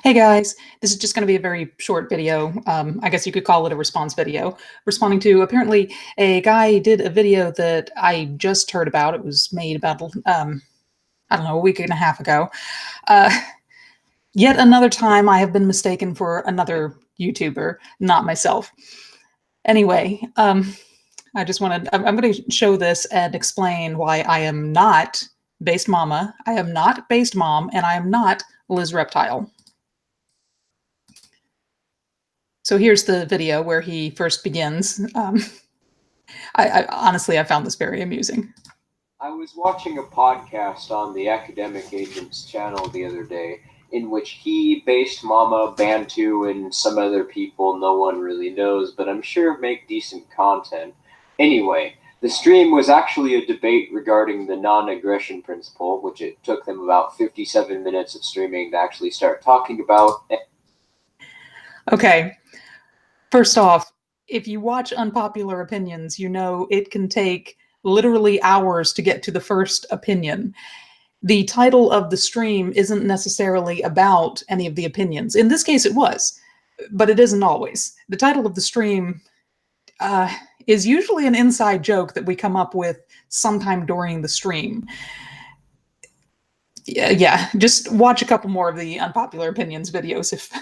Hey guys, this is just going to be a very short video. I guess you could call it a response video, responding to apparently a guy did a video that I just heard about. It was made about, I don't know, a week and a half ago. Uh, Yet another time I have been mistaken for another YouTuber, not myself. Anyway, I just wanted, I'm going to show this and explain why I am not Based Mama, I am not Based Mom, and I am not Lizz Reptile. So here's the video where he first begins. I honestly, I found this very amusing. I was watching a podcast on the Academic Agent's channel the other day in which he, Based Mama, Bantu, and some other people no one really knows, but I'm sure make decent content. Anyway, the stream was actually a debate regarding the non-aggression principle, which it took them about 57 minutes of streaming to actually start talking about. Okay. First off, if you watch Unpopular Opinions, you know it can take literally hours to get to the first opinion. The title of the stream isn't necessarily about any of the opinions. In this case, it was, but it isn't always. The title of the stream is usually an inside joke that we come up with sometime during the stream. Yeah, just watch a couple more of the Unpopular Opinions videos if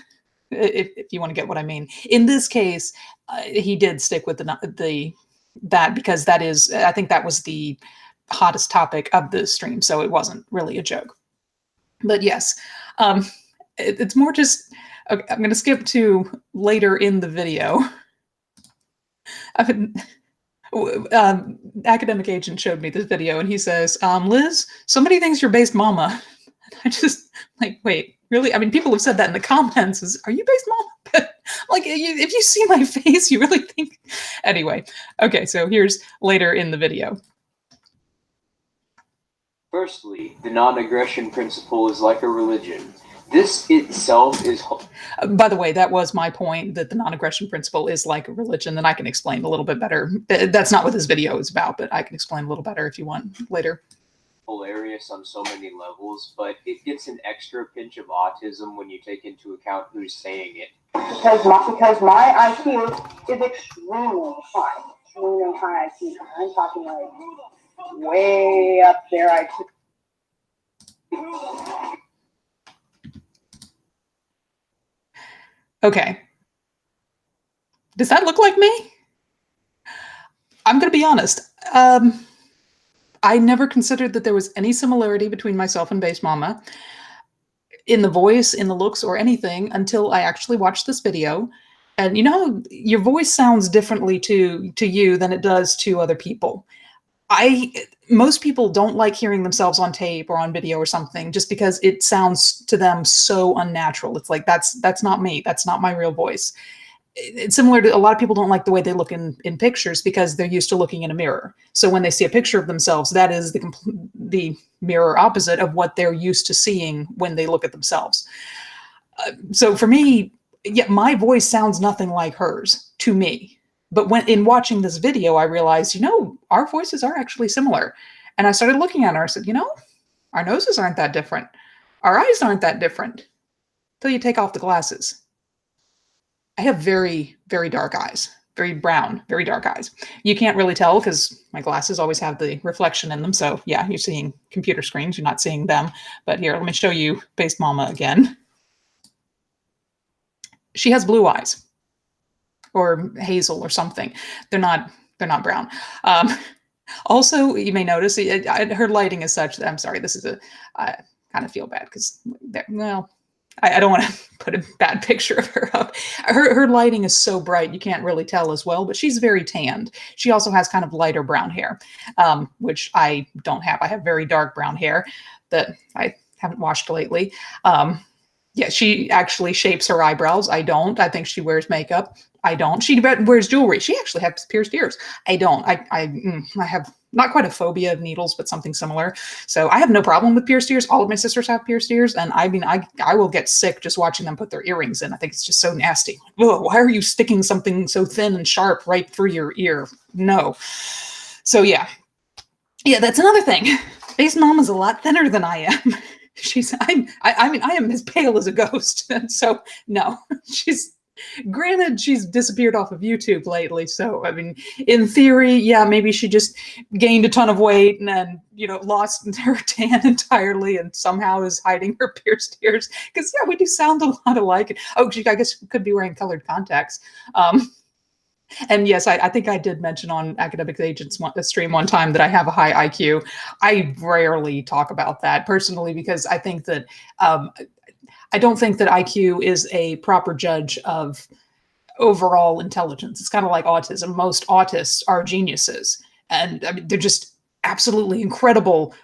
you want to get what I mean. In this case, he did stick with that because that is, I think that was the hottest topic of the stream, so it wasn't really a joke. But yes, it's more just, okay, I'm going to skip to later in the video. Academic Agent showed me this video and he says, Lizz, somebody thinks you're Based Mama. I just like, wait, really? I mean, people have said that in the comments. Are you Based Mama? But like, if you see my face, you really think. Anyway, okay, so here's later in the video. Firstly, the non-aggression principle is like a religion. This itself is... By the way, that was my point, that the non-aggression principle is like a religion, and I can explain a little bit better. That's not what this video is about, but I can explain a little better if you want later. Hilarious on so many levels, but it gets an extra pinch of autism when you take into account who's saying it. Because my IQ is extremely high IQ. I'm talking like way up there IQ. Okay. Does that look like me? I'm going to be honest. I never considered that there was any similarity between myself and Based Mama in the voice, in the looks, or anything until I actually watched this video. And you know, your voice sounds differently to you than it does to other people. Most people don't like hearing themselves on tape or on video or something just because it sounds to them so unnatural. It's like, that's not me. That's not my real voice. It's similar to a lot of people don't like the way they look in pictures because they're used to looking in a mirror. So when they see a picture of themselves, that is the mirror opposite of what they're used to seeing when they look at themselves. So for me, yeah, my voice sounds nothing like hers to me. But when in watching this video, I realized, you know, our voices are actually similar. And I started looking at her. I said, you know, our noses aren't that different. Our eyes aren't that different until you take off the glasses. I have very, very dark eyes, very brown, very dark eyes. You can't really tell because my glasses always have the reflection in them. So yeah, you're seeing computer screens, you're not seeing them. But here, let me show you Based Mama again. She has blue eyes. Or hazel or something. They're not brown. Also, you may notice her lighting is such that, I'm sorry, this is I kind of feel bad because, well, I don't want to put a bad picture of her up. Her lighting is so bright, you can't really tell as well, but she's very tanned. She also has kind of lighter brown hair, which I don't have. I have very dark brown hair that I haven't washed lately. Yeah, she actually shapes her eyebrows. I don't. I think she wears makeup. I don't. She wears jewelry. She actually has pierced ears. I don't. I have not quite a phobia of needles, but something similar. So I have no problem with pierced ears. All of my sisters have pierced ears. And I mean, I will get sick just watching them put their earrings in. I think it's just so nasty. Ugh, why are you sticking something so thin and sharp right through your ear? No. So yeah. Yeah, that's another thing. Based Mom is a lot thinner than I am. I mean, I am as pale as a ghost. And so no, granted, she's disappeared off of YouTube lately. So, I mean, in theory, yeah, maybe she just gained a ton of weight and then, lost her tan entirely and somehow is hiding her pierced ears. Because, yeah, we do sound a lot alike. Oh, I guess she could be wearing colored contacts. And yes, I think I did mention on Academic Agents stream one time that I have a high IQ. I rarely talk about that personally because I think that I don't think that IQ is a proper judge of overall intelligence. It's kind of like autism. Most autists are geniuses, and I mean, they're just absolutely incredible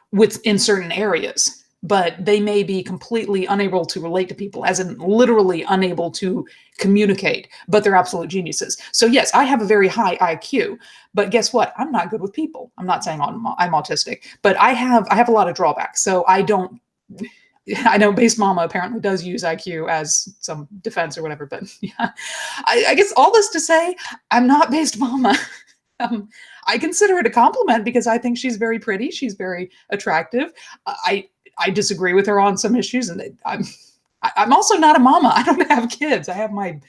in certain areas. But they may be completely unable to relate to people, as in literally unable to communicate, but they're absolute geniuses. So yes, I have a very high IQ, but guess what? I'm not good with people. I'm not saying I'm autistic, but I have a lot of drawbacks. So I know Base Mama apparently does use IQ as some defense or whatever, but yeah, I guess all this to say, I'm not Based Mama. I consider it a compliment because I think she's very pretty. She's very attractive. I disagree with her on some issues, and I'm also not a mama. I don't have kids. I don't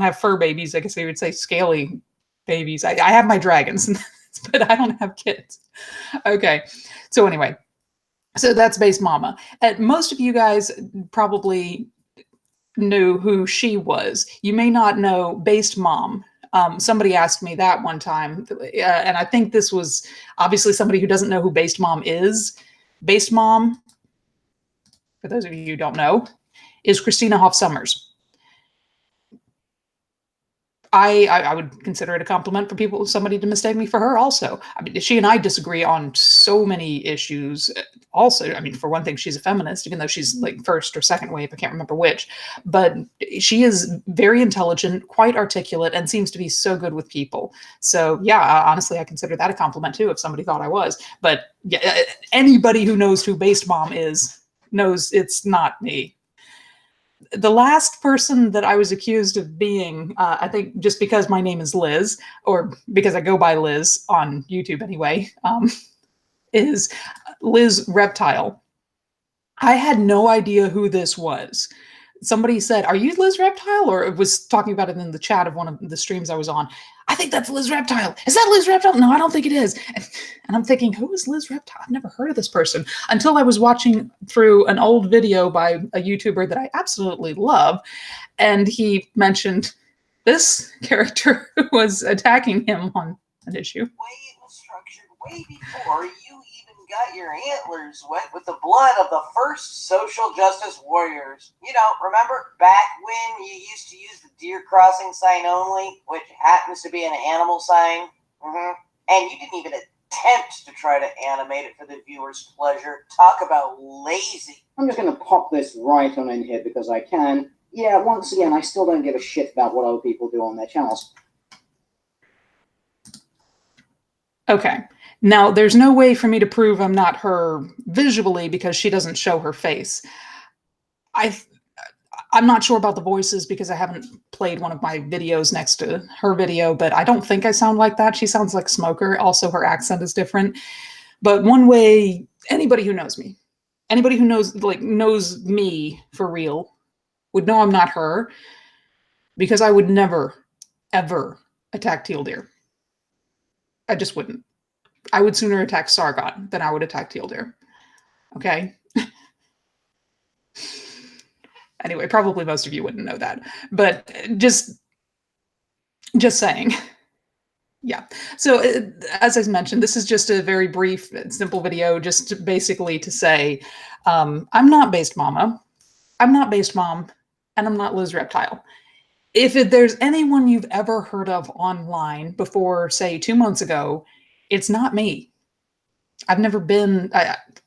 have fur babies. I guess they would say scaly babies. I have my dragons, but I don't have kids. Okay, so anyway. So that's Base Mama. And most of you guys probably knew who she was. You may not know Based Mom. Somebody asked me that one time, and I think this was obviously somebody who doesn't know who Based Mom is. Based Mom, for those of you who don't know, is Christina Hoff Sommers. I would consider it a compliment for somebody to mistake me for her also. I mean, she and I disagree on so many issues also. I mean, for one thing, she's a feminist, even though she's like first or second wave, I can't remember which, but she is very intelligent, quite articulate, and seems to be so good with people. So yeah, honestly, I consider that a compliment too, if somebody thought I was. But yeah, anybody who knows who Based Mom is knows it's not me. The last person that I was accused of being, I think just because my name is Lizz, or because I go by Lizz on YouTube anyway, is Lizz Reptile. I had no idea who this was. Somebody said, "Are you Lizz Reptile?" Or it was talking about it in the chat of one of the streams I was on. I think that's Lizz Reptile. Is that Lizz Reptile? No, I don't think it is. And I'm thinking, who is Lizz Reptile? I've never heard of this person until I was watching through an old video by a YouTuber that I absolutely love. And he mentioned this character who was attacking him on an issue. Way it was structured way before you even got your antlers wet with the blood of the first social justice warriors. You know, remember back when you used to use the deer crossing sign only, which happens to be an animal sign? And you didn't even attempt to try to animate it for the viewer's pleasure. Talk about lazy. I'm just going to pop this right on in here because I can. Yeah, once again, I still don't give a shit about what other people do on their channels. Okay. Now, there's no way for me to prove I'm not her visually because she doesn't show her face. I'm not sure about the voices because I haven't played one of my videos next to her video, but I don't think I sound like that. She sounds like Smoker. Also, her accent is different. But one way, anybody who knows me, anybody who knows me for real would know I'm not her because I would never, ever attack teal deer. I just wouldn't. I would sooner attack Sargon than I would attack teal deer. Okay? Anyway, probably most of you wouldn't know that, but just saying. Yeah. So as I mentioned, this is just a very brief, simple video, just basically to say, I'm not Based Mama, I'm not Based Mom, and I'm not Lizz Reptile. If there's anyone you've ever heard of online before, say, 2 months ago, it's not me. I've never been active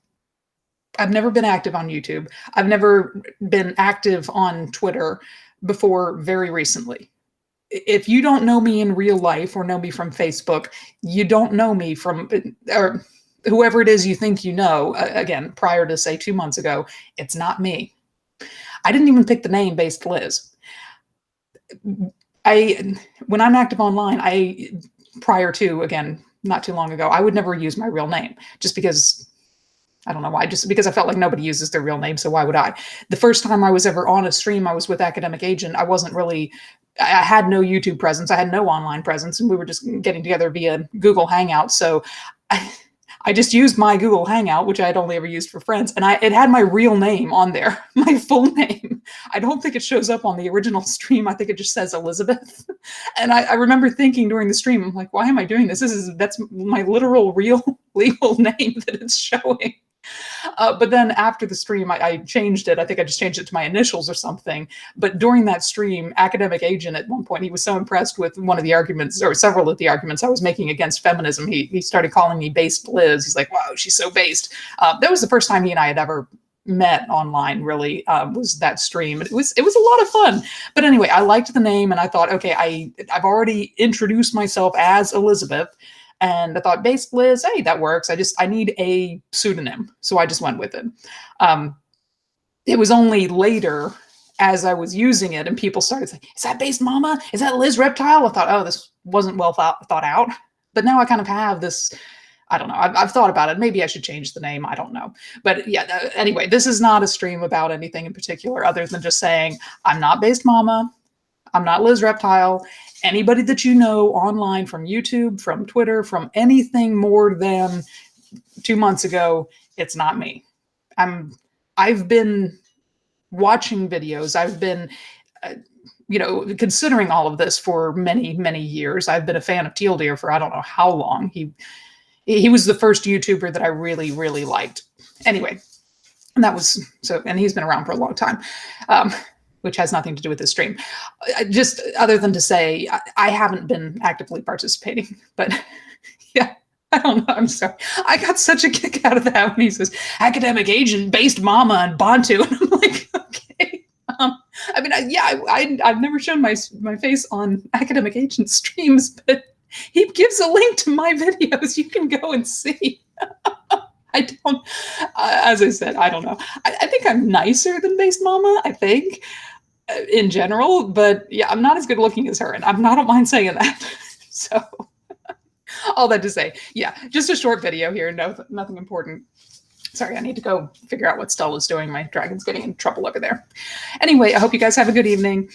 on YouTube. I've never been active on Twitter before very recently. If you don't know me in real life or know me from Facebook, you don't know me from, or whoever it is you think you know, again, prior to say 2 months ago, it's not me. I didn't even pick the name Based Lizz. When I'm active online, prior to, again, not too long ago, I would never use my real name just because I don't know why, just because I felt like nobody uses their real name, so why would I? The first time I was ever on a stream, I was with Academic Agent. I wasn't really, I had no YouTube presence. I had no online presence, and we were just getting together via Google Hangout. So I just used my Google Hangout, which I had only ever used for friends, and it had my real name on there, my full name. I don't think it shows up on the original stream. I think it just says Elizabeth. And I remember thinking during the stream, I'm like, why am I doing this? That's my literal, real, legal name that it's showing. But then after the stream, I changed it. I think I just changed it to my initials or something. But during that stream, Academic Agent, at one point, he was so impressed with one of the arguments, or several of the arguments I was making against feminism, he started calling me based Liz. He's like, wow, she's so based. That was the first time he and I had ever met online, really, was that stream. It was a lot of fun. But anyway, I liked the name, and I thought, okay, I've already introduced myself as Elizabeth. And I thought, based Liz, hey, that works. I need a pseudonym. So I just went with it. It was only later, as I was using it, and people started saying, is that based Mama? Is that Liz Reptile? I thought, oh, this wasn't well thought out. But now I kind of have this, I don't know. I've thought about it. Maybe I should change the name. I don't know. But yeah, anyway, this is not a stream about anything in particular other than just saying, I'm not based Mama. I'm not Liz Reptile. Anybody that you know online from YouTube, from Twitter, from anything more than 2 months ago, it's not me. I've been watching videos. I've been, considering all of this for many, many years. I've been a fan of Teal Deer for I don't know how long. He was the first YouTuber that I really, really liked. Anyway, and that was so, and he's been around for a long time. Which has nothing to do with this stream. Just other than to say, I haven't been actively participating, but yeah, I don't know. I'm sorry. I got such a kick out of that when he says, Academic Agent based Mama and Bantu. And I'm like, okay. I've never shown my face on Academic Agent streams, but he gives a link to my videos. You can go and see. I don't, as I said, I don't know. I think I'm nicer than based Mama, I think. In general, but yeah, I'm not as good looking as her, and I don't mind saying that. So, all that to say, yeah, just a short video here. No, nothing important. Sorry, I need to go figure out what Stella's doing. My dragon's getting in trouble over there. Anyway, I hope you guys have a good evening.